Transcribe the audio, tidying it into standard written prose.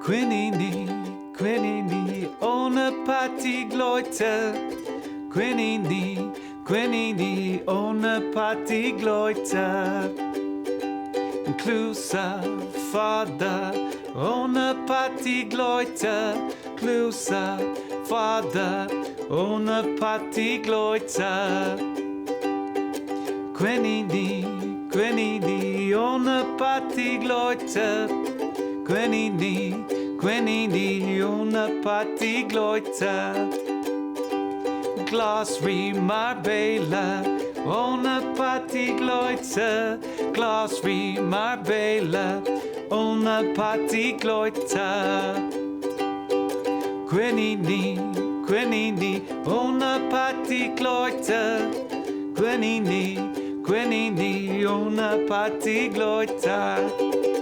Quinini, Quinini, ohne Partygleute. Quinini, Quinini, ohne Partygleute. Klusa, Vater, ohne Partygleute. Klusa, Vater, ohne Partygleute. Quinini, Quinini, ohne Partygleute. Quinini, Quinini, ohne Partygleute. Glas Marbella, ohne Partygleute. Glas Marbella, ohne Partygleute. Quinini, Quinini, ohne Partygleute. Quinini, Quinini, ohne Partygleute.